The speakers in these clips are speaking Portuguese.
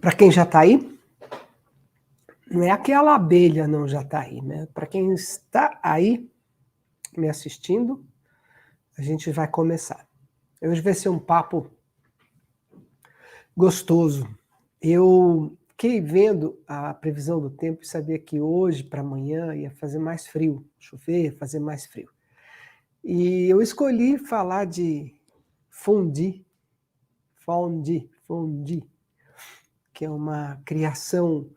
Para quem já está aí, não é aquela abelha não já está aí, né? Para quem está aí me assistindo, a gente vai começar. Hoje vai ser um papo gostoso. Eu fiquei vendo a previsão do tempo e sabia que hoje para amanhã ia fazer mais frio, chover, fazer mais frio. E eu escolhi falar de fondue, que é uma criação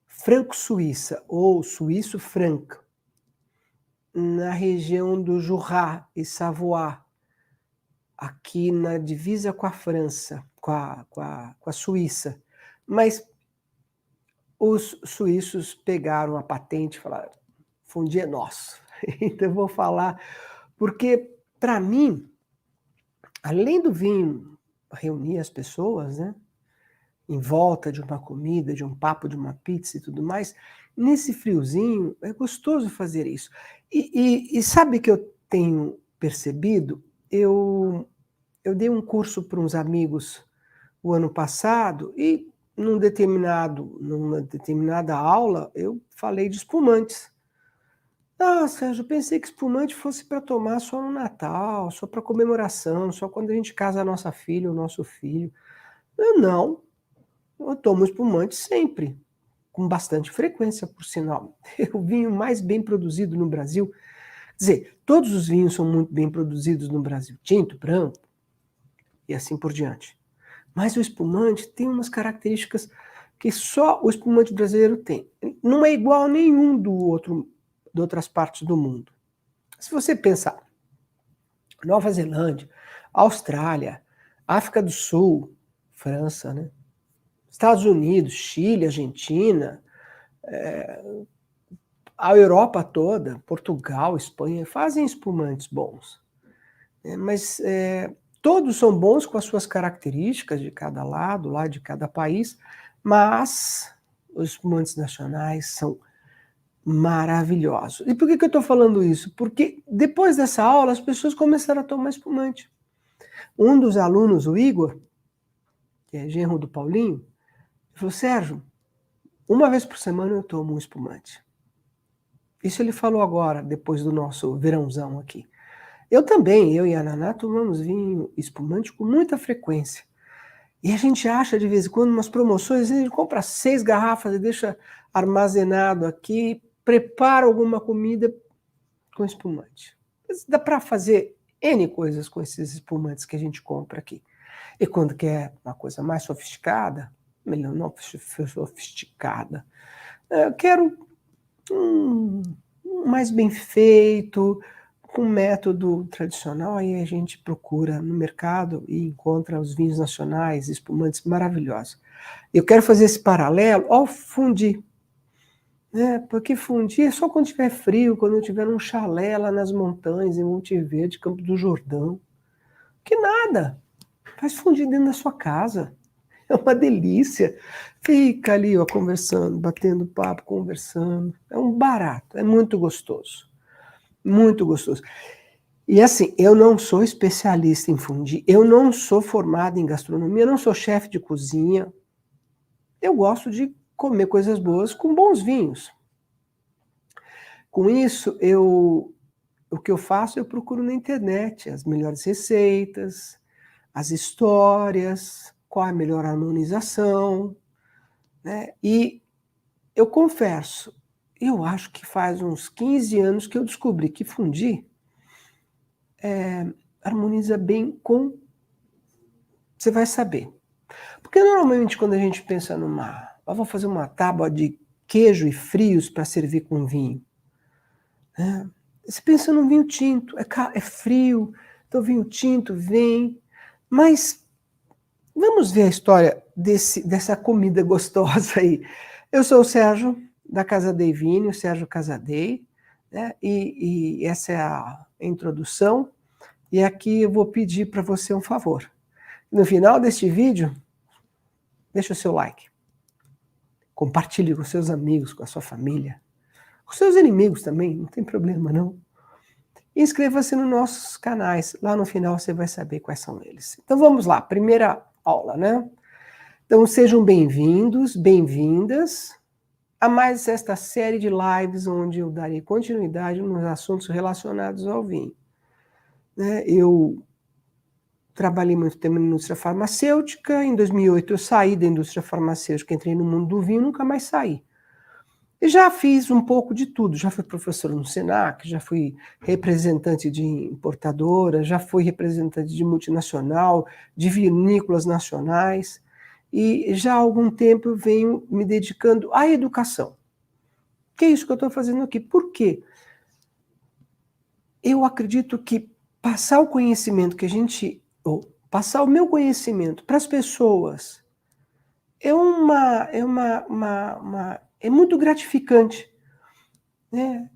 franco-suíça ou suíço-franca, na região do Jura e Savoie, aqui na divisa com a França, com a Suíça. Mas os suíços pegaram a patente e falaram, fondue é nosso. Então eu vou falar, porque para mim, além do vinho reunir as pessoas, né, em volta de uma comida, de um papo, de uma pizza e tudo mais, nesse friozinho é gostoso fazer isso. E sabe que eu tenho percebido? Eu dei um curso para uns amigos o ano passado e numa determinada aula eu falei de espumantes. Ah, Sérgio, eu pensei que espumante fosse para tomar só no Natal, só para comemoração, só quando a gente casa a nossa filha, o nosso filho. Eu tomo espumante sempre, com bastante frequência, por sinal. É o vinho mais bem produzido no Brasil. Quer dizer, todos os vinhos são muito bem produzidos no Brasil, tinto, branco e assim por diante. Mas o espumante tem umas características que só o espumante brasileiro tem. Não é igual a nenhum de outras partes do mundo. Se você pensar, Nova Zelândia, Austrália, África do Sul, França, né? Estados Unidos, Chile, Argentina, a Europa toda, Portugal, Espanha, fazem espumantes bons. Mas todos são bons com as suas características de cada lado, lá de cada país, mas os espumantes nacionais são maravilhosos. E por que eu estou falando isso? Porque depois dessa aula as pessoas começaram a tomar espumante. Um dos alunos, o Igor, que é genro do Paulinho, falou, Sérgio, uma vez por semana eu tomo um espumante. Isso ele falou agora, depois do nosso verãozão aqui. Eu também, eu e a Naná, tomamos vinho espumante com muita frequência. E a gente acha, de vez em quando, umas promoções, a gente compra 6 garrafas e deixa armazenado aqui, prepara alguma comida com espumante. Mas dá para fazer N coisas com esses espumantes que a gente compra aqui. E quando quer uma coisa mais sofisticada, melhor não sofisticada, eu quero mais bem feito, com método tradicional, aí a gente procura no mercado e encontra os vinhos nacionais, espumantes maravilhosos. Eu quero fazer esse paralelo ao fondue, né? Porque fondue é só quando tiver frio, quando eu tiver um chalé lá nas montanhas, em Monte Verde, Campo do Jordão. Que nada, faz fondue dentro da sua casa. É uma delícia. Fica ali, ó, conversando, batendo papo, conversando. É um barato, é muito gostoso. Muito gostoso. E assim, eu não sou especialista em fondue, eu não sou formado em gastronomia, eu não sou chefe de cozinha. Eu gosto de comer coisas boas com bons vinhos. Com isso, o que eu faço, eu procuro na internet as melhores receitas, as histórias, qual é a melhor harmonização, né? E eu confesso, eu acho que faz uns 15 anos que eu descobri que fondue harmoniza bem com... Você vai saber. Porque normalmente quando a gente pensa vou fazer uma tábua de queijo e frios para servir com vinho, né? Você pensa num vinho tinto, é frio, então o vinho tinto vem, mas vamos ver a história dessa comida gostosa aí. Eu sou o Sérgio, da Casadei Vinho, Sérgio Casadei, né? E essa é a introdução, e aqui eu vou pedir para você um favor. No final deste vídeo, deixa o seu like, compartilhe com seus amigos, com a sua família, com seus inimigos também, não tem problema não. E inscreva-se nos nossos canais, lá no final você vai saber quais são eles. Então vamos lá, primeira aula, né? Então sejam bem-vindos, bem-vindas a mais esta série de lives onde eu darei continuidade nos assuntos relacionados ao vinho. Eu trabalhei muito tempo na indústria farmacêutica, em 2008 eu saí da indústria farmacêutica, entrei no mundo do vinho, nunca mais saí. E já fiz um pouco de tudo, já fui professor no Senac, já fui representante de importadora, já fui representante de multinacional, de vinícolas nacionais, e já há algum tempo eu venho me dedicando à educação. Que é isso que eu estou fazendo aqui? Por quê? Eu acredito que passar o conhecimento que a gente, ou passar o meu conhecimento para as pessoas é muito gratificante, né?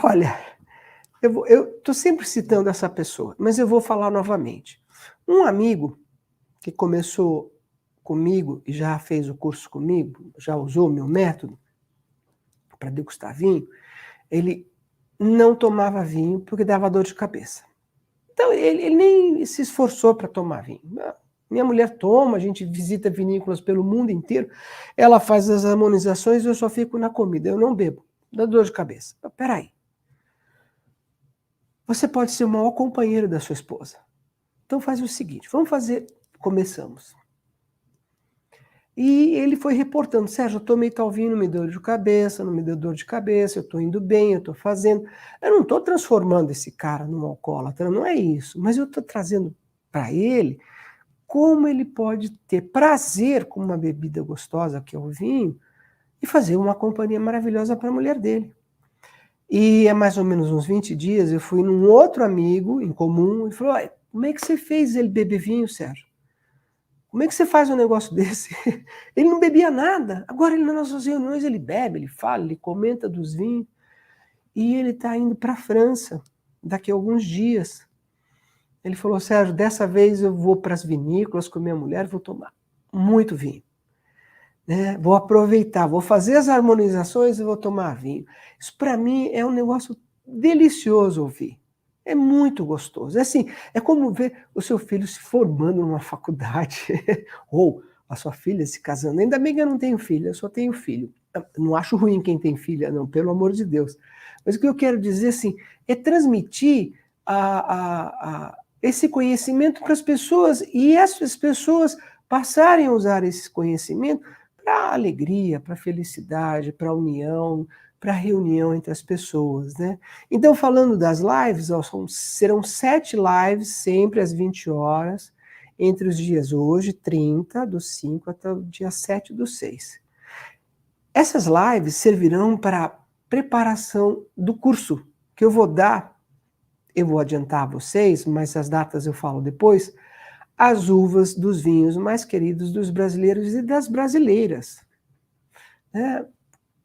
Olha, eu estou sempre citando essa pessoa, mas eu vou falar novamente. Um amigo que começou comigo e já fez o curso comigo, já usou o meu método para degustar vinho, ele não tomava vinho porque dava dor de cabeça. Então, ele nem se esforçou para tomar vinho. Minha mulher toma, a gente visita vinícolas pelo mundo inteiro, ela faz as harmonizações e eu só fico na comida, eu não bebo, dá dor de cabeça. Peraí. Você pode ser o maior companheiro da sua esposa. Então faz o seguinte, começamos. E ele foi reportando, Sérgio, eu tomei tal vinho, não me deu dor de cabeça, não me deu dor de cabeça, eu estou indo bem, eu estou fazendo. Eu não estou transformando esse cara num alcoólatra, não é isso. Mas eu estou trazendo para ele como ele pode ter prazer com uma bebida gostosa, que é o vinho, e fazer uma companhia maravilhosa para a mulher dele. E há mais ou menos uns 20 dias, eu fui num outro amigo em comum e falou, como é que você fez ele beber vinho, Sérgio? Como é que você faz um negócio desse? Ele não bebia nada. Agora, ele nas nossas reuniões, ele bebe, ele fala, ele comenta dos vinhos. E ele está indo para a França daqui a alguns dias. Ele falou, Sérgio, dessa vez eu vou para as vinícolas com minha mulher, vou tomar muito vinho. Né? Vou aproveitar, vou fazer as harmonizações e vou tomar vinho. Isso, para mim, é um negócio delicioso ouvir. É muito gostoso. É assim, é como ver o seu filho se formando numa faculdade, ou a sua filha se casando. Ainda bem que eu não tenho filha, eu só tenho filho. Não acho ruim quem tem filha, não, pelo amor de Deus. Mas o que eu quero dizer, assim, é transmitir esse conhecimento para as pessoas e essas pessoas passarem a usar esse conhecimento para a alegria, para a felicidade, para a união, para a reunião entre as pessoas, né? Então, falando das lives, serão 7 lives, sempre às 20 horas, entre os dias hoje, 30 do 5 até o dia 7 do 6. Essas lives servirão para a preparação do curso que eu vou dar, eu vou adiantar a vocês, mas as datas eu falo depois, as uvas dos vinhos mais queridos dos brasileiros e das brasileiras.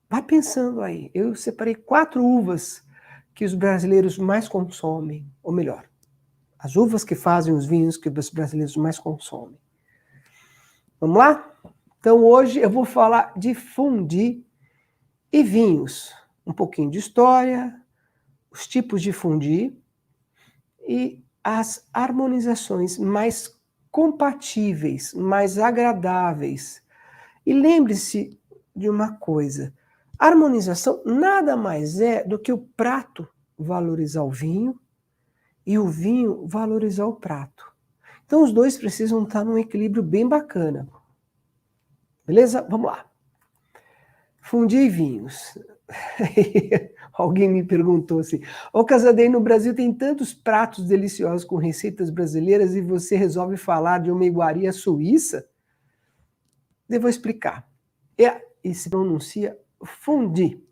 Vai pensando aí, eu separei 4 uvas que os brasileiros mais consomem, ou melhor, as uvas que fazem os vinhos que os brasileiros mais consomem. Vamos lá? Então hoje eu vou falar de fondue e vinhos, um pouquinho de história, os tipos de fondue e as harmonizações mais compatíveis, mais agradáveis. E lembre-se de uma coisa, a harmonização nada mais é do que o prato valorizar o vinho e o vinho valorizar o prato. Então os dois precisam estar num equilíbrio bem bacana. Beleza? Vamos lá. Fondue e vinhos. Alguém me perguntou assim, Casadei, no Brasil tem tantos pratos deliciosos com receitas brasileiras e você resolve falar de uma iguaria suíça? Devo explicar. E se pronuncia fondue.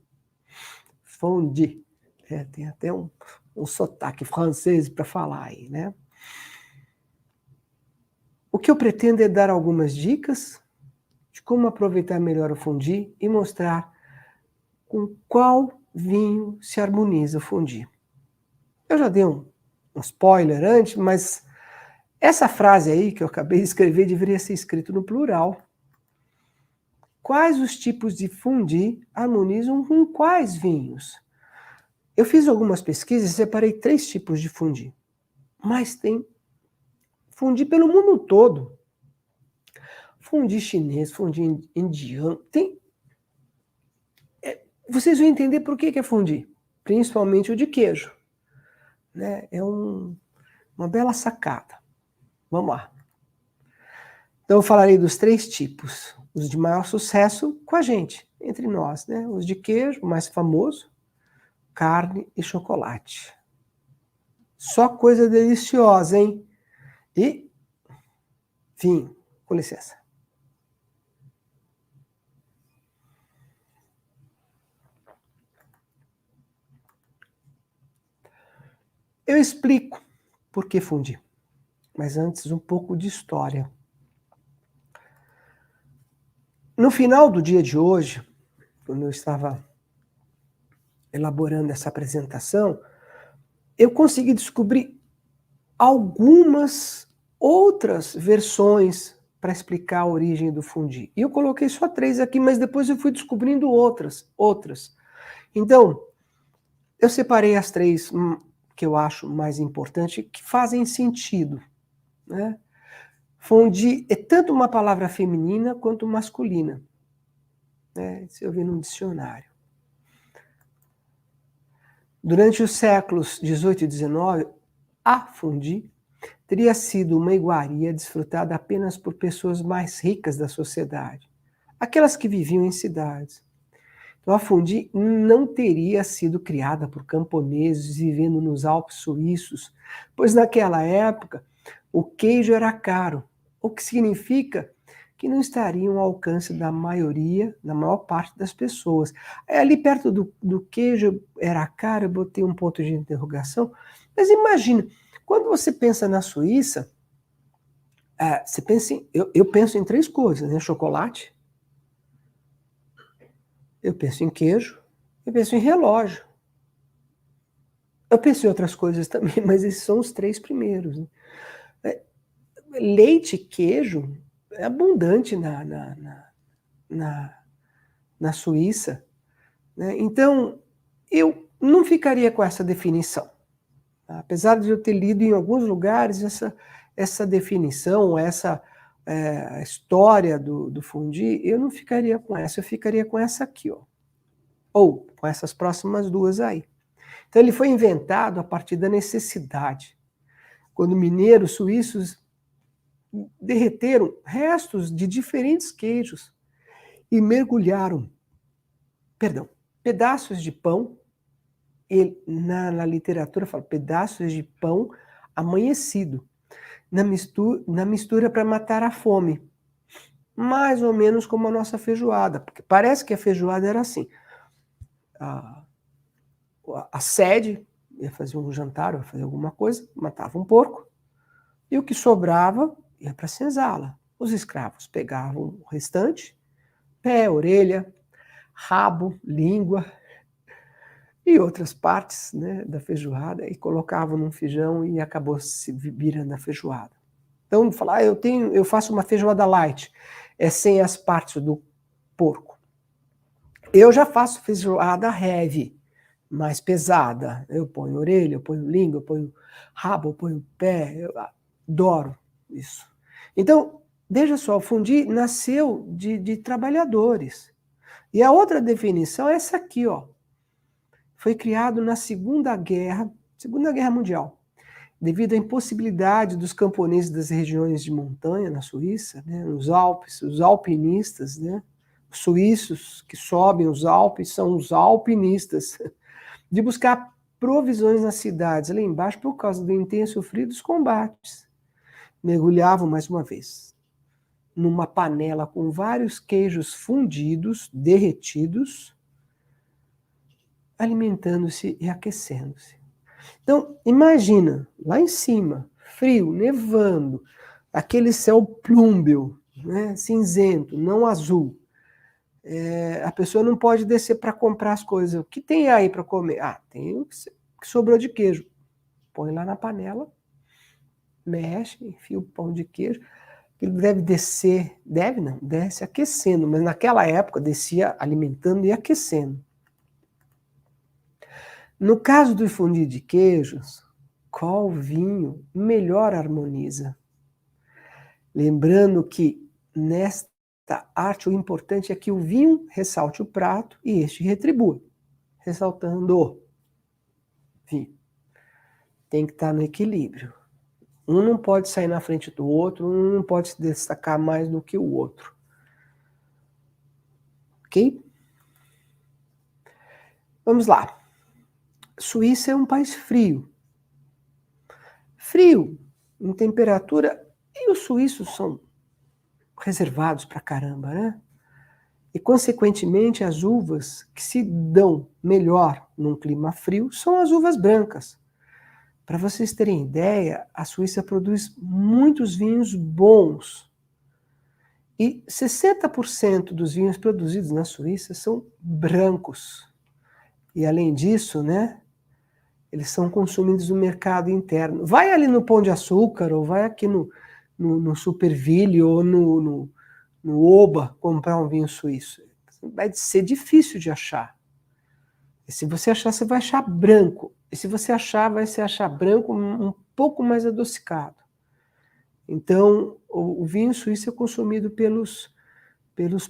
Fondue. Tem até um sotaque francês para falar aí, né? O que eu pretendo é dar algumas dicas de como aproveitar melhor o fondue e mostrar com qual vinho se harmoniza o fondue. Eu já dei um spoiler antes, mas essa frase aí que eu acabei de escrever deveria ser escrito no plural. Quais os tipos de fondue harmonizam com quais vinhos? Eu fiz algumas pesquisas e separei 3 tipos de fondue. Mas tem fondue pelo mundo todo. Fundi chinês, fundi indiano, vocês vão entender por que é fundi, principalmente o de queijo, né? É uma bela sacada. Vamos lá. Então eu falarei dos 3 tipos, os de maior sucesso com a gente, entre nós, né? Os de queijo, o mais famoso, carne e chocolate. Só coisa deliciosa, hein? E vinho, com licença. Eu explico por que fundi, mas antes um pouco de história. No final do dia de hoje, quando eu estava elaborando essa apresentação, eu consegui descobrir algumas outras versões para explicar a origem do fundi. E eu coloquei só 3 aqui, mas depois eu fui descobrindo outras. Então, eu separei as 3 que eu acho mais importantes, que fazem sentido, né? Fundi é tanto uma palavra feminina quanto masculina, né? Se eu vi no dicionário. Durante os séculos XVIII e XIX, a fundi teria sido uma iguaria desfrutada apenas por pessoas mais ricas da sociedade, aquelas que viviam em cidades. Então, a fundi não teria sido criada por camponeses vivendo nos Alpes suíços, pois naquela época o queijo era caro, o que significa que não estariam ao alcance da maioria, da maior parte das pessoas. Ali perto do queijo era caro, eu botei um ponto de interrogação, mas imagina, quando você pensa na Suíça, você pensa eu penso em 3 coisas, né? Chocolate, eu penso em queijo, eu penso em relógio. Eu penso em outras coisas também, mas esses são os 3 primeiros. Né? Leite e queijo é abundante na Suíça. Né? Então, eu não ficaria com essa definição. Apesar de eu ter lido em alguns lugares essa definição, essa história do fundi, eu não ficaria com essa, eu ficaria com essa aqui, ó. Ou com essas próximas 2 aí. Então ele foi inventado a partir da necessidade. Quando mineiros suíços derreteram restos de diferentes queijos e mergulharam, pedaços de pão, na literatura fala pedaços de pão amanhecido, na mistura para matar a fome. Mais ou menos como a nossa feijoada, porque parece que a feijoada era assim. A sede ia fazer um jantar, ia fazer alguma coisa, matava um porco, e o que sobrava ia para a senzala. Os escravos pegavam o restante, pé, orelha, rabo, língua e outras partes, né, da feijoada, e colocavam num feijão e acabou se virando a feijoada. Então, falar, eu faço uma feijoada light, sem as partes do porco. Eu já faço feijoada heavy, mais pesada. Eu ponho orelha, eu ponho língua, eu ponho rabo, eu ponho pé. Eu adoro isso. Então, veja só, o fundi nasceu de trabalhadores. E a outra definição é essa aqui, ó. Foi criado na Segunda Guerra Mundial, devido à impossibilidade dos camponeses das regiões de montanha na Suíça, né, nos Alpes, os alpinistas, né, os suíços que sobem os Alpes são os alpinistas, de buscar provisões nas cidades lá embaixo por causa do intenso frio dos combates. Mergulhavam mais uma vez numa panela com vários queijos fundidos, derretidos, alimentando-se e aquecendo-se. Então, imagina, lá em cima, frio, nevando, aquele céu plúmbeo, né, cinzento, não azul. A pessoa não pode descer para comprar as coisas. O que tem aí para comer? Tem o que sobrou de queijo. Põe lá na panela, mexe, enfia o pão de queijo. Ele deve descer, desce aquecendo, mas naquela época descia alimentando e aquecendo. No caso do fundi de queijos, qual vinho melhor harmoniza? Lembrando que nesta arte, o importante é que o vinho ressalte o prato e este retribua, ressaltando o vinho. Tem que estar no equilíbrio. Um não pode sair na frente do outro, um não pode se destacar mais do que o outro. Ok? Vamos lá. Suíça é um país frio. Frio em temperatura, e os suíços são reservados pra caramba, né? E, consequentemente, as uvas que se dão melhor num clima frio são as uvas brancas. Para vocês terem ideia, a Suíça produz muitos vinhos bons. E 60% dos vinhos produzidos na Suíça são brancos. E, além disso, né, eles são consumidos no mercado interno. Vai ali no Pão de Açúcar, ou vai aqui no Superville, ou no Oba, comprar um vinho suíço. Vai ser difícil de achar. E se você achar, você vai achar branco. E se você achar, vai se achar branco um pouco mais adocicado. Então, o vinho suíço é consumido pelos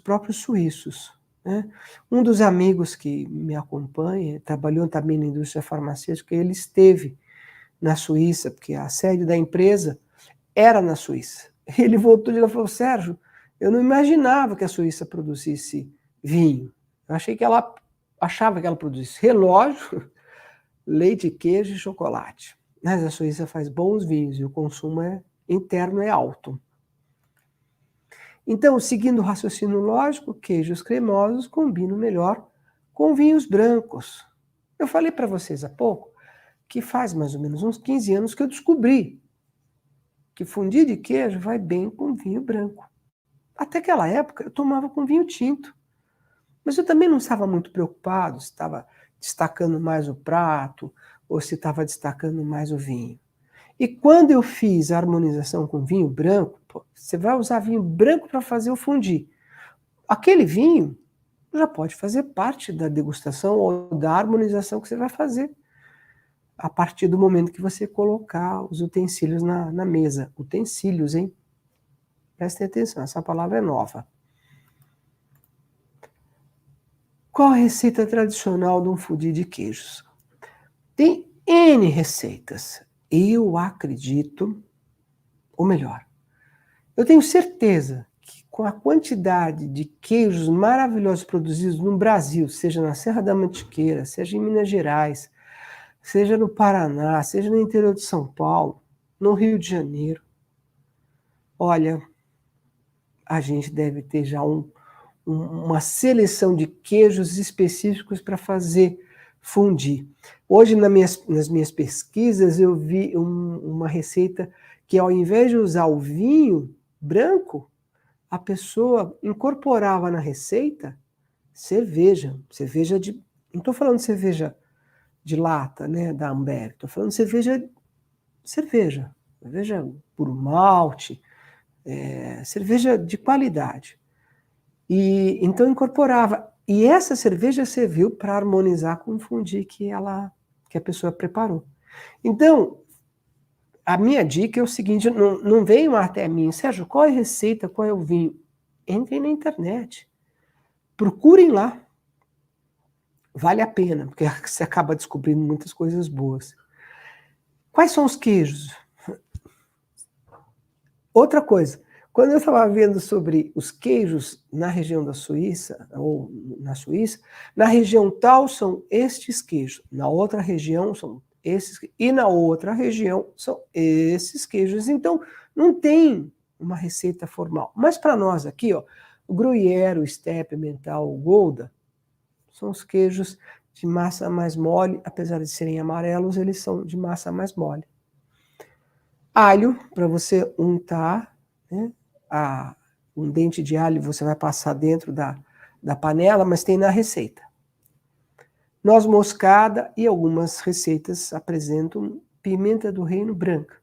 próprios suíços, né? Um dos amigos que me acompanha, trabalhou também na indústria farmacêutica, ele esteve na Suíça, porque a sede da empresa era na Suíça. Ele voltou e falou: Sérgio, eu não imaginava que a Suíça produzisse vinho. Eu achava que ela produzisse relógio, leite, queijo e chocolate. Mas a Suíça faz bons vinhos e o consumo interno é alto. Então, seguindo o raciocínio lógico, queijos cremosos combinam melhor com vinhos brancos. Eu falei para vocês há pouco que faz mais ou menos uns 15 anos que eu descobri que fundir de queijo vai bem com vinho branco. Até aquela época eu tomava com vinho tinto. Mas eu também não estava muito preocupado se estava destacando mais o prato ou se estava destacando mais o vinho. E quando eu fiz a harmonização com vinho branco, você vai usar vinho branco para fazer o fondue. Aquele vinho já pode fazer parte da degustação ou da harmonização que você vai fazer a partir do momento que você colocar os utensílios na mesa. Utensílios, hein? Prestem atenção, essa palavra é nova. Qual a receita tradicional de um fondue de queijos? Tem N receitas. Eu acredito, ou melhor, eu tenho certeza que com a quantidade de queijos maravilhosos produzidos no Brasil, seja na Serra da Mantiqueira, seja em Minas Gerais, seja no Paraná, seja no interior de São Paulo, no Rio de Janeiro, olha, a gente deve ter já uma seleção de queijos específicos para fazer fondue. Hoje, nas minhas pesquisas, eu vi uma receita que, ao invés de usar o vinho branco, a pessoa incorporava na receita cerveja. Não estou falando cerveja de lata, né, da Ambev, estou falando cerveja puro malte, cerveja de qualidade. E então incorporava. E essa cerveja serviu para harmonizar com o fondue que a pessoa preparou. Então, a minha dica é o seguinte: não venham até mim, Sérgio, qual é a receita, qual é o vinho? Entrem na internet. Procurem lá. Vale a pena, porque você acaba descobrindo muitas coisas boas. Quais são os queijos? Outra coisa, quando eu estava vendo sobre os queijos na região da Suíça, ou na Suíça, na região tal são estes queijos, na outra região são esses, e na outra região são esses queijos. Então, não tem uma receita formal. Mas para nós aqui, ó, o Gruyère, o Steppe, Emmental, o Gouda, são os queijos de massa mais mole, apesar de serem amarelos, eles são de massa mais mole. Alho, para você untar, né? Um dente de alho você vai passar dentro da panela, mas tem na receita. Noz moscada e algumas receitas apresentam pimenta do reino branca.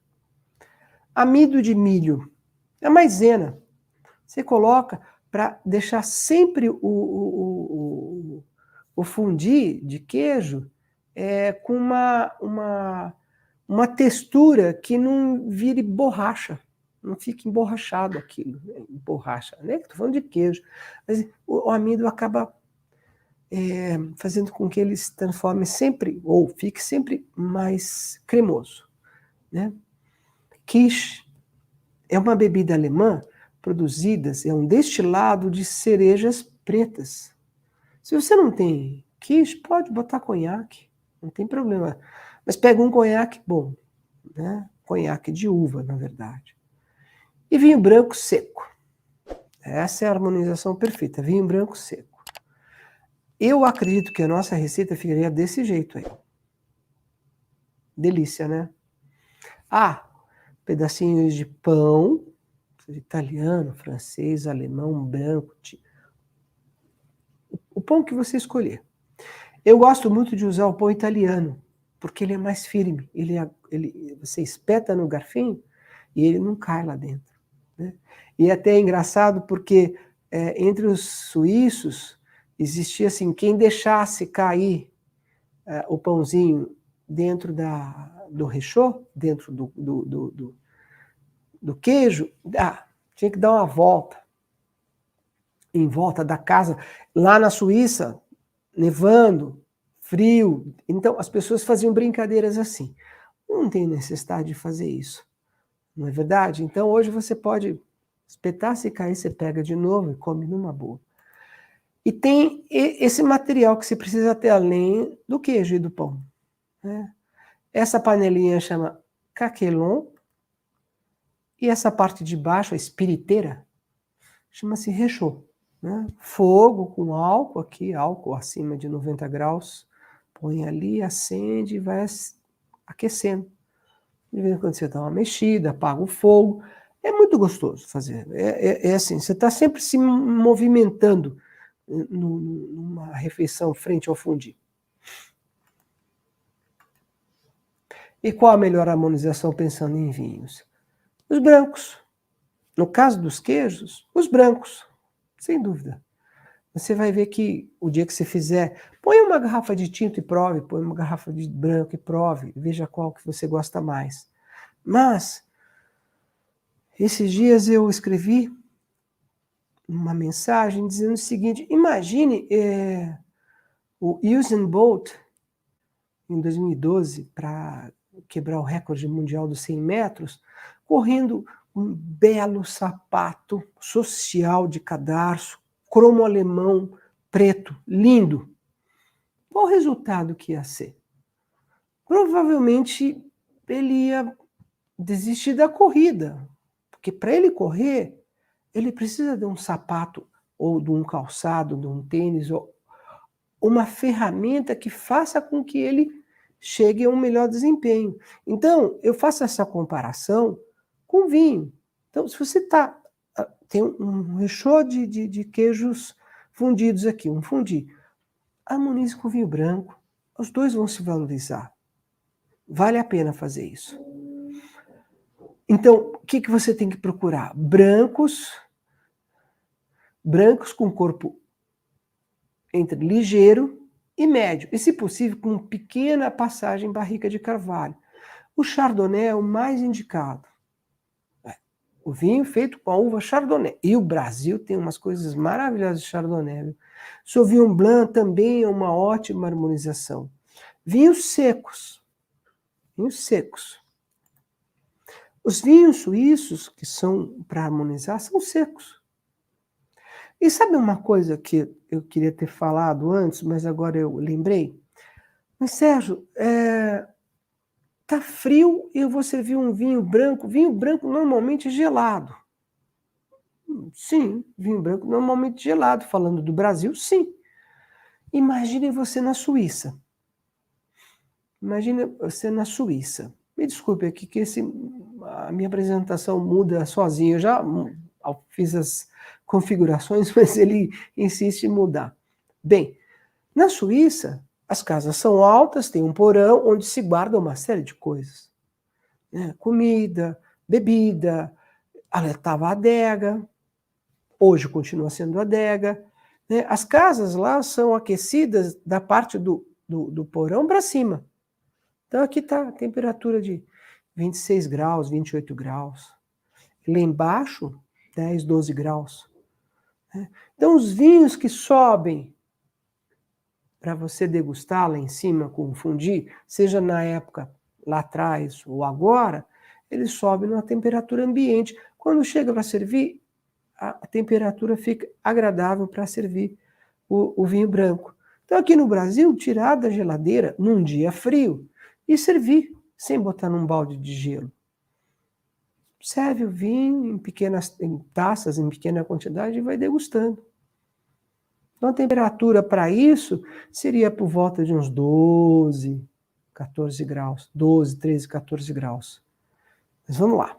Amido de milho, a maisena. Você coloca para deixar sempre o fondue de queijo com uma textura que não vire borracha. não fica emborrachado aquilo, né? Borracha, né? Estou falando de queijo. Mas o amido acaba fazendo com que ele se transforme sempre, ou fique sempre mais cremoso, né? Quiche é uma bebida alemã produzida, é um destilado de cerejas pretas. Se você não tem quiche, pode botar conhaque, não tem problema. Mas pega um conhaque bom, né? Conhaque de uva, na verdade. E vinho branco seco. Essa é a harmonização perfeita, vinho branco seco. Eu acredito que a nossa receita ficaria desse jeito aí. Delícia, né? Pedacinhos de pão, italiano, francês, alemão, branco. O pão que você escolher. Eu gosto muito de usar o pão italiano, porque ele é mais firme. Você espeta no garfinho e ele não cai lá dentro, né? E até é engraçado porque entre os suíços existia assim, quem deixasse cair o pãozinho dentro do rechô, dentro do queijo, tinha que dar uma volta em volta da casa. Lá na Suíça, nevando, frio, então as pessoas faziam brincadeiras assim. Não tem necessidade de fazer isso, não é verdade? Então hoje você pode espetar, se cair, você pega de novo e come numa boa. E tem esse material que você precisa ter além do queijo e do pão, né? Essa panelinha chama caquelon, e essa parte de baixo, a espiriteira, chama-se rechô, né? Fogo com álcool aqui, álcool acima de 90 graus, põe ali, acende e vai aquecendo. De vez em quando você dá uma mexida, apaga o fogo. É muito gostoso fazer. É assim, você está sempre se movimentando numa refeição frente ao fundi. E qual a melhor harmonização pensando em vinhos? Os brancos. No caso dos queijos, os brancos, sem dúvida. Você vai ver que o dia que você fizer, põe uma garrafa de tinto e prove, põe uma garrafa de branco e prove, veja qual que você gosta mais. Mas, esses dias eu escrevi uma mensagem dizendo o seguinte: imagine o Usain Bolt, em 2012, para quebrar o recorde mundial dos 100 metros, correndo um belo sapato social de cadarço, cromo alemão, preto, lindo. Qual o resultado que ia ser? Provavelmente ele ia desistir da corrida, porque para ele correr, ele precisa de um sapato, ou de um calçado, de um tênis, ou uma ferramenta que faça com que ele chegue a um melhor desempenho. Então, eu faço essa comparação com vinho. Então, se você tem um rechô de queijos fundidos aqui, um fundi, harmonize com vinho branco, os dois vão se valorizar. Vale a pena fazer isso. Então, o que você tem que procurar? Brancos com corpo entre ligeiro e médio, e se possível com pequena passagem barrica de carvalho. O Chardonnay é o mais indicado. O vinho feito com a uva Chardonnay. E o Brasil tem umas coisas maravilhosas de Chardonnay, viu? Sauvignon Blanc também é uma ótima harmonização. Vinhos secos. Os vinhos suíços, que são para harmonizar, são secos. E sabe uma coisa que eu queria ter falado antes, mas agora eu lembrei? Mas, Sérgio, tá frio e eu vou servir um vinho branco. Vinho branco normalmente é gelado. Sim, vinho branco normalmente gelado. Falando do Brasil, sim. Imagine você na Suíça. Me desculpe aqui que a minha apresentação muda sozinha. Eu já fiz as configurações, mas ele insiste em mudar. Bem, na Suíça, as casas são altas, tem um porão onde se guarda uma série de coisas, né? Comida, bebida, estava a adega, hoje continua sendo adega, né? As casas lá são aquecidas da parte do porão para cima. Então aqui está a temperatura de 26 graus, 28 graus. lá embaixo, 10, 12 graus. Né? Então, os vinhos que sobem para você degustar lá em cima com fundir, seja na época lá atrás ou agora, eles sobem numa temperatura ambiente. Quando chega para servir, a temperatura fica agradável para servir o vinho branco. Então, aqui no Brasil, tirar da geladeira num dia frio e servir, sem botar num balde de gelo. Serve o vinho em taças, em pequena quantidade e vai degustando. Então, a temperatura para isso seria por volta de uns 12, 14 graus. 12, 13, 14 graus. Mas vamos lá.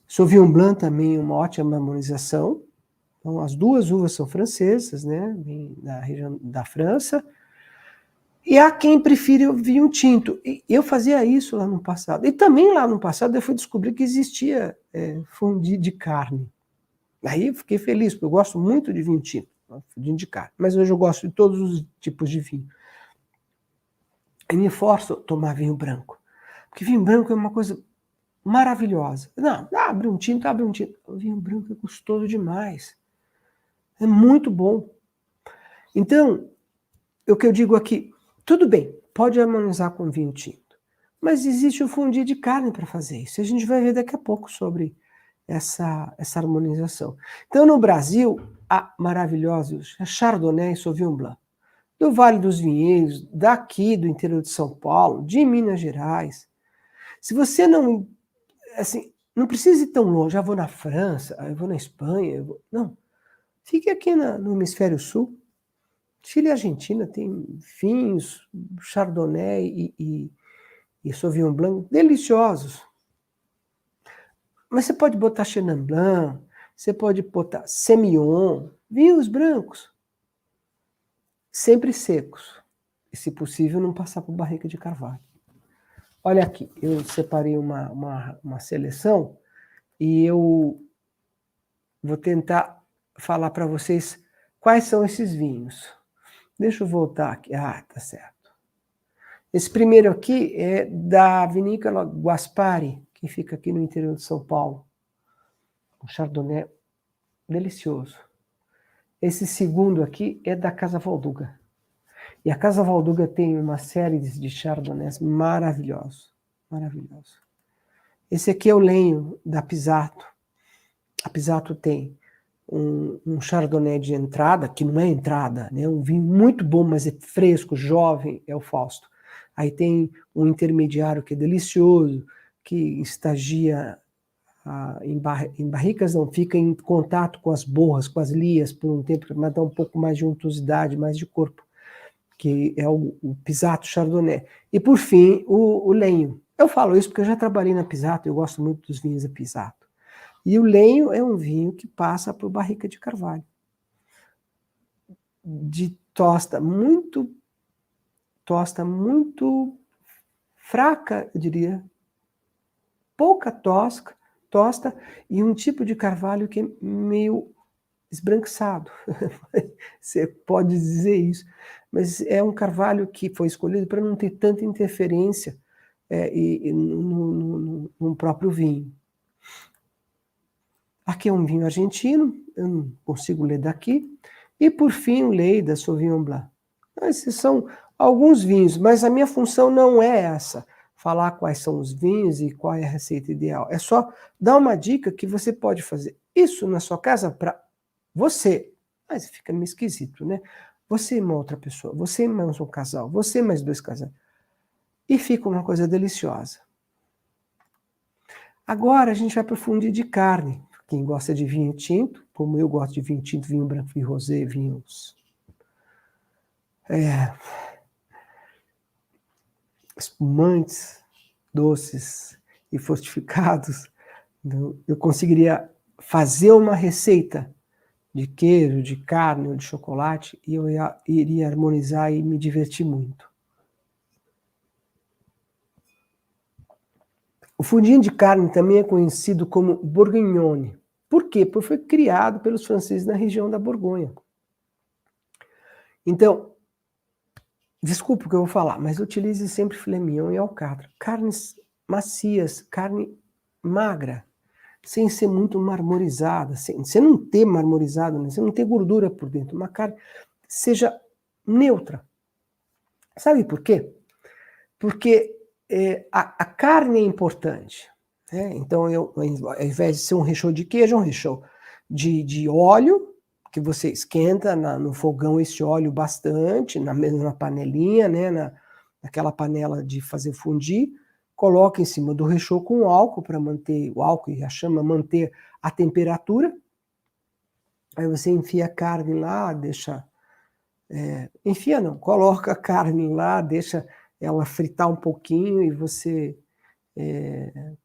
Sauvignon Blanc também é uma ótima harmonização. Então, as duas uvas são francesas, né? Vem da região da França. E há quem prefira o vinho tinto. E eu fazia isso lá no passado. E também lá no passado eu fui descobrir que existia fondue de carne. Aí eu fiquei feliz, porque eu gosto muito de vinho tinto, vinho de carne. Mas hoje eu gosto de todos os tipos de vinho. Eu me forço a tomar vinho branco. Porque vinho branco é uma coisa maravilhosa. Não, abre um tinto. O vinho branco é gostoso demais. É muito bom. Então, o que eu digo aqui, tudo bem, pode harmonizar com vinho tinto. Mas existe o fondue de carne para fazer isso. A gente vai ver daqui a pouco sobre essa harmonização. Então, no Brasil, há maravilhosos Chardonnay e Sauvignon Blanc. Do Vale dos Vinhedos, daqui do interior de São Paulo, de Minas Gerais. Se você não, assim, não precisa ir tão longe, vou na França, eu vou na Espanha, não. Fique aqui no Hemisfério Sul. Chile e Argentina tem vinhos, Chardonnay e Sauvignon Blanc deliciosos. Mas você pode botar Chenin Blanc, você pode botar Semillon, vinhos brancos, sempre secos. E, se possível, não passar por barrica de carvalho. Olha aqui, eu separei uma seleção e eu vou tentar falar para vocês quais são esses vinhos. Deixa eu voltar aqui. Tá certo. Esse primeiro aqui é da vinícola Guaspari, que fica aqui no interior de São Paulo. Um Chardonnay delicioso. Esse segundo aqui é da Casa Valduga. E a Casa Valduga tem uma série de Chardonnays maravilhosos. Maravilhosos. Esse aqui é o Lenho, da Pisato. A Pisato tem um Chardonnay de entrada, que não é entrada, né? Um vinho muito bom, mas é fresco, jovem, é o Fausto. Aí tem um intermediário que é delicioso, que estagia em barricas, não, fica em contato com as borras, com as lias por um tempo, mas dá um pouco mais de untuosidade, mais de corpo, que é o Pisato Chardonnay. E por fim, o Lenho. Eu falo isso porque eu já trabalhei na Pisato, eu gosto muito dos vinhos da Pisato. E o Lenho é um vinho que passa por barrica de carvalho. De tosta muito fraca, eu diria. Pouca tosta e um tipo de carvalho que é meio esbranquiçado. Você pode dizer isso. Mas é um carvalho que foi escolhido para não ter tanta interferência no próprio vinho. Aqui é um vinho argentino, eu não consigo ler daqui. E, por fim, o Leida Sauvignon Blanc. Esses são alguns vinhos, mas a minha função não é essa, falar quais são os vinhos e qual é a receita ideal. É só dar uma dica que você pode fazer isso na sua casa para você. Mas fica meio esquisito, né? Você e uma outra pessoa, você e mais um casal, você e mais 2 casais. E fica uma coisa deliciosa. Agora a gente vai para o fundir de carne. Quem gosta de vinho tinto, como eu gosto de vinho tinto, vinho branco, vinho rosé, vinhos espumantes, doces e fortificados, eu conseguiria fazer uma receita de queijo, de carne ou de chocolate e eu iria harmonizar e me divertir muito. O fundim de carne também é conhecido como bourguignone. Por quê? Porque foi criado pelos franceses na região da Borgonha. Então, desculpa o que eu vou falar, mas utilize sempre filé mignon e alcatra. Carnes macias, carne magra. sem ser muito marmorizada, sem você não ter marmorizado, né? Você não ter gordura por dentro, uma carne que seja neutra. Sabe por quê? Porque a carne é importante, né? Então, ao invés de ser um recheau de queijo, é um recheau de óleo, que você esquenta no fogão esse óleo bastante, na mesma panelinha, né? Naquela panela de fazer fundir, coloca em cima do recheau com álcool, para manter o álcool e a chama manter a temperatura. Aí você enfia a carne lá, deixa... enfia não, coloca a carne lá, deixa ela fritar um pouquinho e você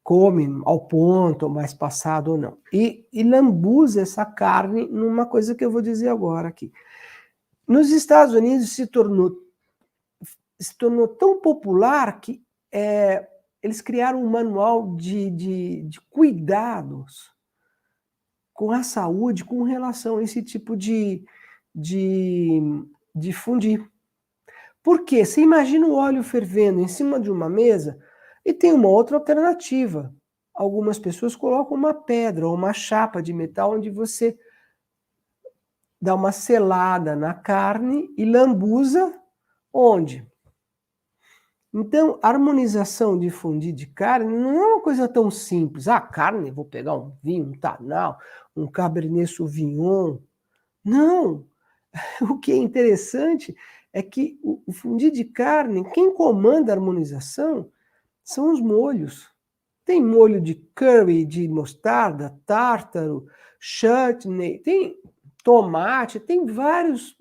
come ao ponto, ou mais passado ou não. E lambuza essa carne numa coisa que eu vou dizer agora aqui. Nos Estados Unidos se tornou tão popular que eles criaram um manual de cuidados com a saúde com relação a esse tipo de fundir. Por quê? Você imagina o óleo fervendo em cima de uma mesa e tem uma outra alternativa. Algumas pessoas colocam uma pedra ou uma chapa de metal onde você dá uma selada na carne e lambuza onde? Então, a harmonização de fundir de carne não é uma coisa tão simples. Ah, carne, vou pegar um vinho, um Tanal, um Cabernet Sauvignon. Não! O que é interessante é que o fundir de carne, quem comanda a harmonização são os molhos. Tem molho de curry, de mostarda, tártaro, chutney, tem tomate, tem vários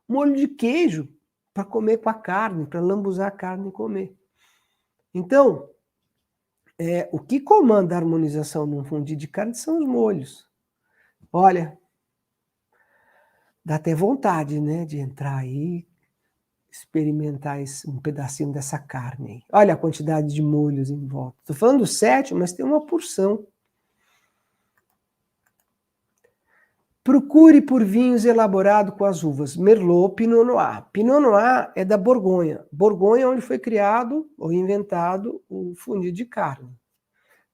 molhos de queijo para comer com a carne, para lambuzar a carne e comer. Então, o que comanda a harmonização num fundir de carne são os molhos. Olha, dá até vontade, né, de entrar aí, experimentar um pedacinho dessa carne aí. Olha a quantidade de molhos em volta. Estou falando 7, mas tem uma porção. Procure por vinhos elaborados com as uvas Merlot, Pinot Noir. Pinot Noir é da Borgonha. Borgonha é onde foi criado ou inventado o fundido de carne.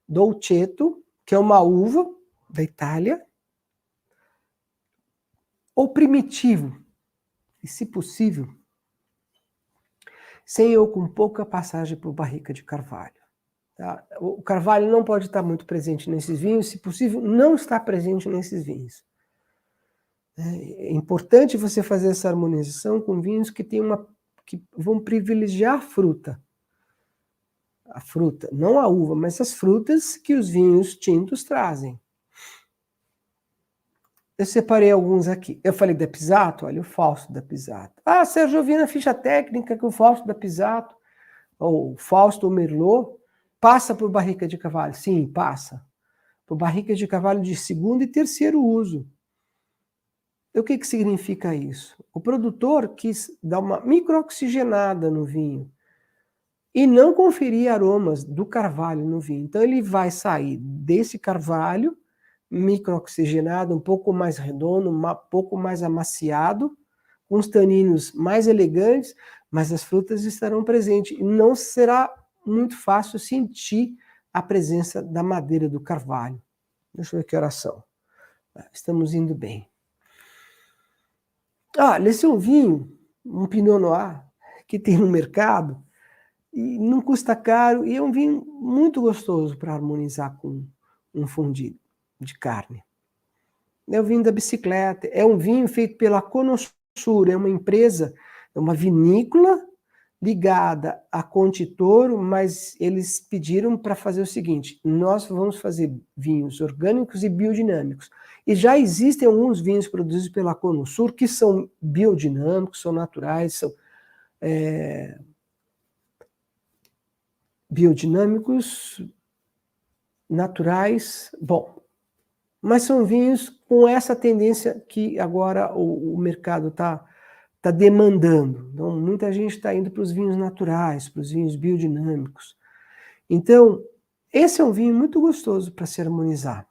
Dolcetto, que é uma uva da Itália. Ou Primitivo, e se possível, sem ou com pouca passagem por barrica de carvalho. Tá? O carvalho não pode estar muito presente nesses vinhos, se possível, não está presente nesses vinhos. É importante você fazer essa harmonização com vinhos que vão privilegiar a fruta, não a uva, mas as frutas que os vinhos tintos trazem. Eu separei alguns aqui. Eu falei da Pisato, olha o Fausto da Pisato. Ah, Sérgio, eu vi na ficha técnica que o Fausto da Pisato, ou Fausto ou Merlot, passa por barrica de carvalho. Sim, passa. Por barrica de carvalho de segundo e terceiro uso. O que significa isso? O produtor quis dar uma microoxigenada no vinho e não conferir aromas do carvalho no vinho. Então ele vai sair desse carvalho microoxigenado, um pouco mais redondo, um pouco mais amaciado, com os taninos mais elegantes, mas as frutas estarão presentes. E não será muito fácil sentir a presença da madeira do carvalho. Deixa eu ver que horas são. Estamos indo bem. Esse é um vinho, um Pinot Noir, que tem no mercado, e não custa caro, e é um vinho muito gostoso para harmonizar com um fundido de carne. É o vinho da bicicleta, é um vinho feito pela Conosur, é uma empresa, é uma vinícola ligada a Conte Toro, mas eles pediram para fazer o seguinte: nós vamos fazer vinhos orgânicos e biodinâmicos. E já existem alguns vinhos produzidos pela Conosur que são biodinâmicos, são naturais, são biodinâmicos, naturais, bom, mas são vinhos com essa tendência que agora o mercado está demandando. Então, muita gente está indo para os vinhos naturais, para os vinhos biodinâmicos. Então, esse é um vinho muito gostoso para se harmonizar.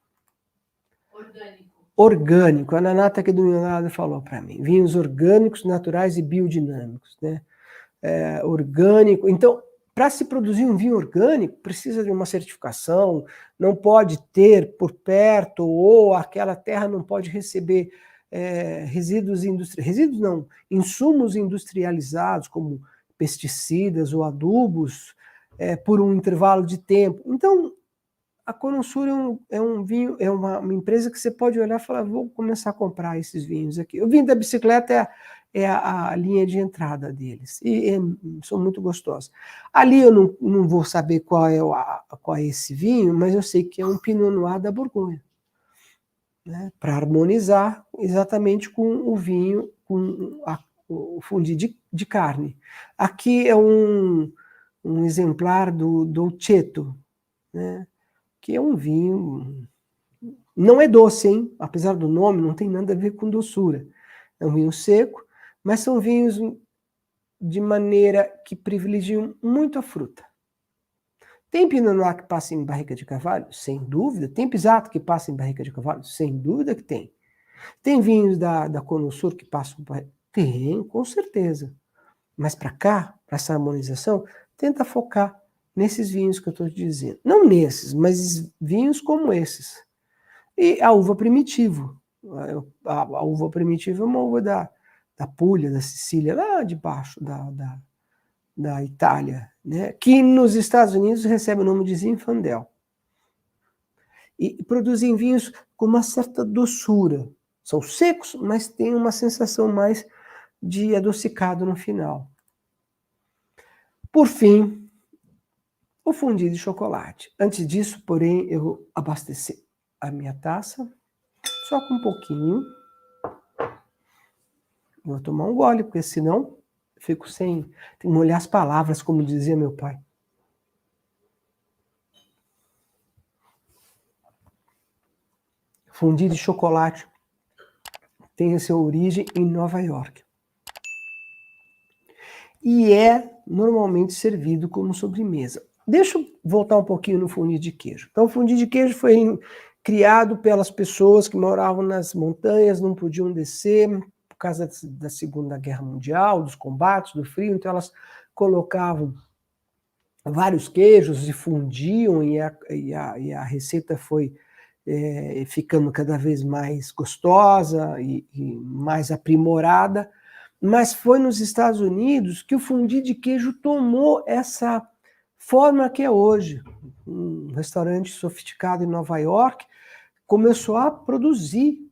Orgânico. A Nanata aqui do meu lado falou para mim. Vinhos orgânicos, naturais e biodinâmicos, né? Orgânico. Então, para se produzir um vinho orgânico, precisa de uma certificação, não pode ter por perto, ou aquela terra não pode receber insumos industrializados, como pesticidas ou adubos, por um intervalo de tempo. Então, a Conosur é um vinho, é uma empresa que você pode olhar e falar, vou começar a comprar esses vinhos aqui. O vinho da bicicleta é a linha de entrada deles, e são muito gostosos. Ali eu não vou saber qual é esse vinho, mas eu sei que é um Pinot Noir da Borgonha, né, para harmonizar exatamente com o vinho, com o fundi de carne. Aqui é um exemplar do Dolcetto, né, que é um vinho, não é doce, hein? Apesar do nome, não tem nada a ver com doçura. É um vinho seco, mas são vinhos de maneira que privilegiam muito a fruta. Tem Pinot Noir que passa em barrica de carvalho? Sem dúvida. Tem Pisato que passa em barrica de carvalho? Sem dúvida que tem. Tem vinhos da Conosur que passam por barrica? Tem, com certeza. Mas para cá, para essa harmonização, tenta focar nesses vinhos que eu estou te dizendo. Não nesses, mas vinhos como esses. E a uva primitivo. A uva primitiva é uma uva da Puglia, da Sicília, lá de baixo da Itália, né? Que nos Estados Unidos recebe o nome de Zinfandel. E produzem vinhos com uma certa doçura. São secos, mas tem uma sensação mais de adocicado no final. Por fim, o fundi de chocolate. Antes disso, porém, eu abasteci a minha taça, só com um pouquinho. Vou tomar um gole, porque senão eu fico sem... Tem que molhar as palavras, como dizia meu pai. Fundi de chocolate tem a sua origem em Nova York. E é normalmente servido como sobremesa. Deixa eu voltar um pouquinho no fundi de queijo. Então, o fundi de queijo foi criado pelas pessoas que moravam nas montanhas, não podiam descer por causa da Segunda Guerra Mundial, dos combates, do frio, então elas colocavam vários queijos e fundiam, e a receita foi ficando cada vez mais gostosa e mais aprimorada. Mas foi nos Estados Unidos que o fundi de queijo tomou essa forma que é hoje. Um restaurante sofisticado em Nova York começou a produzir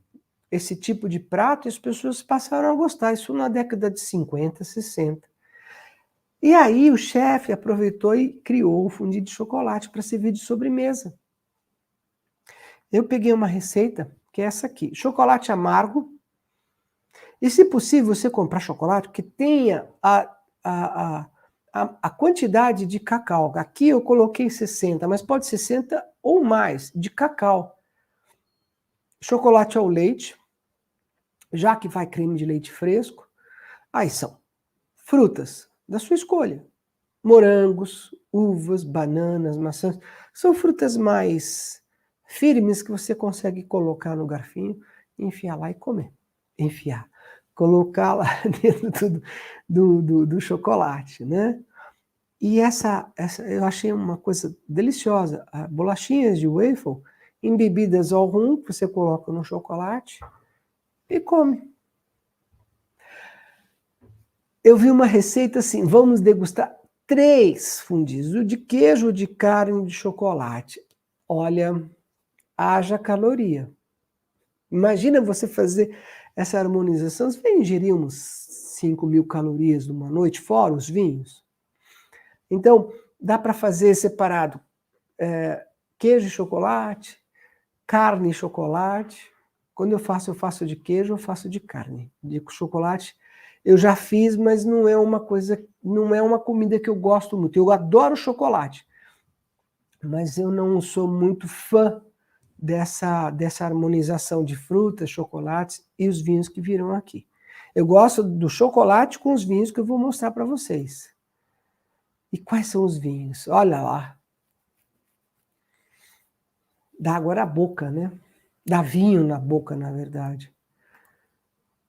esse tipo de prato e as pessoas passaram a gostar. Isso na década de 50, 60. E aí o chefe aproveitou e criou o fundi de chocolate para servir de sobremesa. Eu peguei uma receita, que é essa aqui. Chocolate amargo. E, se possível, você comprar chocolate que tenha a quantidade de cacau. Aqui eu coloquei 60, mas pode ser 60 ou mais de cacau. Chocolate ao leite, já que vai creme de leite fresco. Aí são frutas da sua escolha. Morangos, uvas, bananas, maçãs. São frutas mais firmes que você consegue colocar no garfinho, enfiar lá e comer. Enfiar. Colocar lá dentro do chocolate, né? E essa eu achei uma coisa deliciosa. Bolachinhas de waffle embebidas ao rum, que você coloca no chocolate e come. Eu vi uma receita assim, vamos degustar 3 fundis, o de queijo, o de carne e o de chocolate. Olha, haja caloria. Imagina você fazer essa harmonização, você vai ingerir uns 5.000 calorias numa noite, fora os vinhos. Então, dá para fazer separado queijo e chocolate, carne e chocolate. Quando eu faço de queijo, eu faço de carne. De chocolate eu já fiz, mas não é uma comida que eu gosto muito. Eu adoro chocolate, mas eu não sou muito fã dessa harmonização de frutas, chocolates e os vinhos que virão aqui. Eu gosto do chocolate com os vinhos que eu vou mostrar para vocês. E quais são os vinhos? Olha lá. Dá água na boca, né? Dá vinho na boca, na verdade.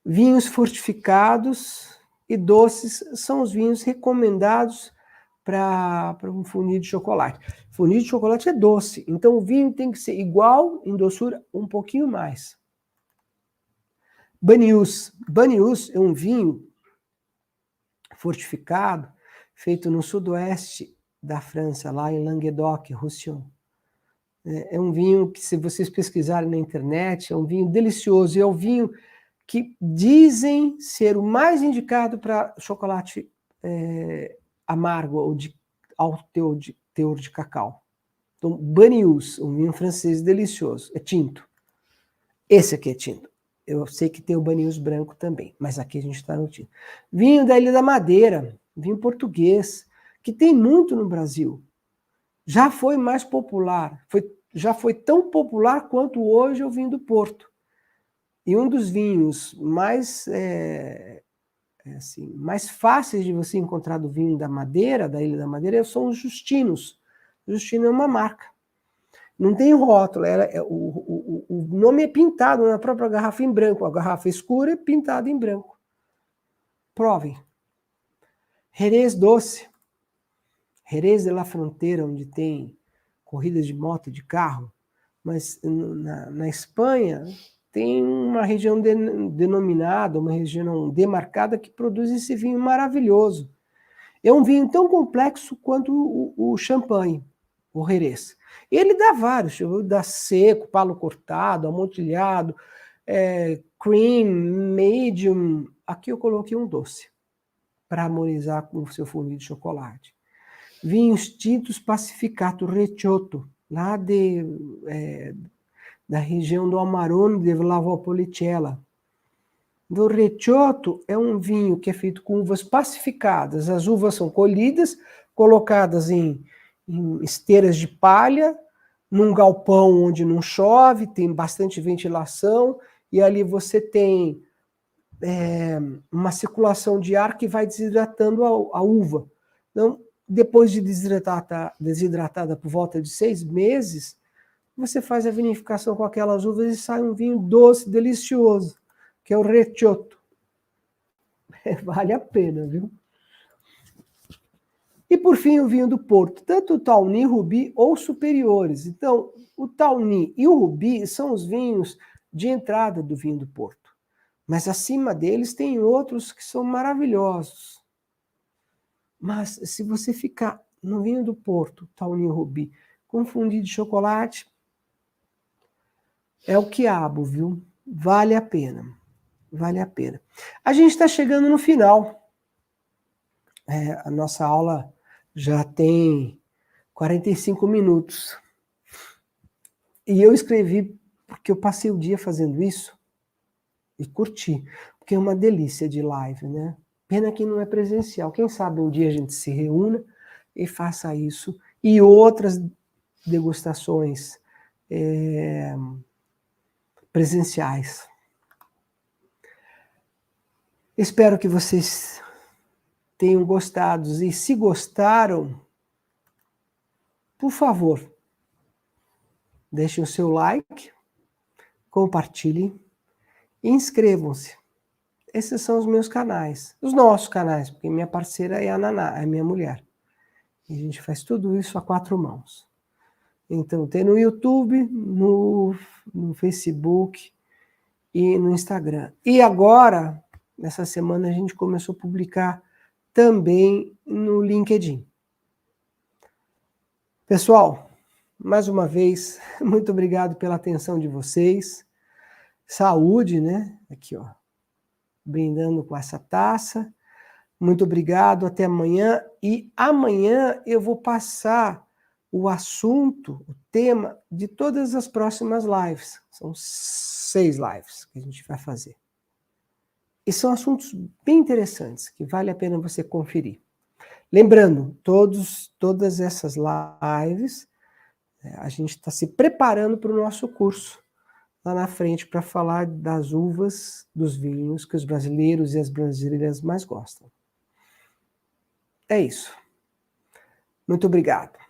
Vinhos fortificados e doces são os vinhos recomendados para um funil de chocolate. Funil de chocolate é doce, então o vinho tem que ser igual em doçura, um pouquinho mais. Banyuls. Banyuls é um vinho fortificado, feito no sudoeste da França, lá em Languedoc-Roussillon. É um vinho que, se vocês pesquisarem na internet, é um vinho delicioso, e é o vinho que dizem ser o mais indicado para chocolate amargo ou de alto teor de cacau. Então, Banyuls, um vinho francês delicioso, é tinto. Esse aqui é tinto. Eu sei que tem o Banyuls branco também, mas aqui a gente está no tinto. Vinho da Ilha da Madeira, vinho português, que tem muito no Brasil. Já foi mais popular, já foi tão popular quanto hoje o vinho do Porto. E um dos vinhos mais mais fáceis de você encontrar do vinho da Madeira, da Ilha da Madeira, são os Justinos. Justino é uma marca. Não tem rótulo, o nome é pintado na própria garrafa em branco. A garrafa escura é pintada em branco. Provem. Jerez doce. Jerez de la Frontera, onde tem corridas de moto e de carro, mas na Espanha tem uma região denominada, uma região demarcada que produz esse vinho maravilhoso. É um vinho tão complexo quanto o champanhe, o Jerez. Ele dá vários, dá seco, palo cortado, amontilhado, cream, medium. Aqui eu coloquei um doce, para harmonizar com o seu funil de chocolate. Vinhos tintos Pacificato Recioto, lá da região do Amarone de Valpolicella. Do Recioto é um vinho que é feito com uvas pacificadas. As uvas são colhidas, colocadas em esteiras de palha, num galpão onde não chove, tem bastante ventilação, e ali você tem uma circulação de ar que vai desidratando a uva. Então, depois de desidratada por volta de 6 meses, você faz a vinificação com aquelas uvas e sai um vinho doce, delicioso, que é o Recioto. Vale a pena, viu? E, por fim, o vinho do Porto, tanto o Tawny, Rubi ou superiores. Então, o Tawny e o Rubi são os vinhos de entrada do vinho do Porto. Mas, acima deles, tem outros que são maravilhosos. Mas, se você ficar no vinho do Porto, Tawny e Rubi, com fundido de chocolate, é o quiabo, viu? Vale a pena. Vale a pena. A gente está chegando no final. A nossa aula já tem 45 minutos. E eu escrevi porque eu passei o dia fazendo isso e curti. Porque é uma delícia de live, né? Pena que não é presencial. Quem sabe um dia a gente se reúna e faça isso. E outras degustações presenciais. Espero que vocês tenham gostado. E se gostaram, por favor, deixem o seu like, compartilhem e inscrevam-se. Esses são os meus canais, os nossos canais, porque minha parceira é a Naná, é minha mulher. E a gente faz tudo isso a 4 mãos. Então, tem no YouTube, no Facebook e no Instagram. E agora, nessa semana, a gente começou a publicar também no LinkedIn. Pessoal, mais uma vez, muito obrigado pela atenção de vocês. Saúde, né? Aqui, ó. Brindando com essa taça. Muito obrigado, até amanhã. E amanhã eu vou passar o assunto, o tema de todas as próximas lives. São 6 lives que a gente vai fazer. E são assuntos bem interessantes, que vale a pena você conferir. Lembrando, todas essas lives, a gente está se preparando para o nosso curso lá na frente para falar das uvas, dos vinhos que os brasileiros e as brasileiras mais gostam. É isso. Muito obrigado.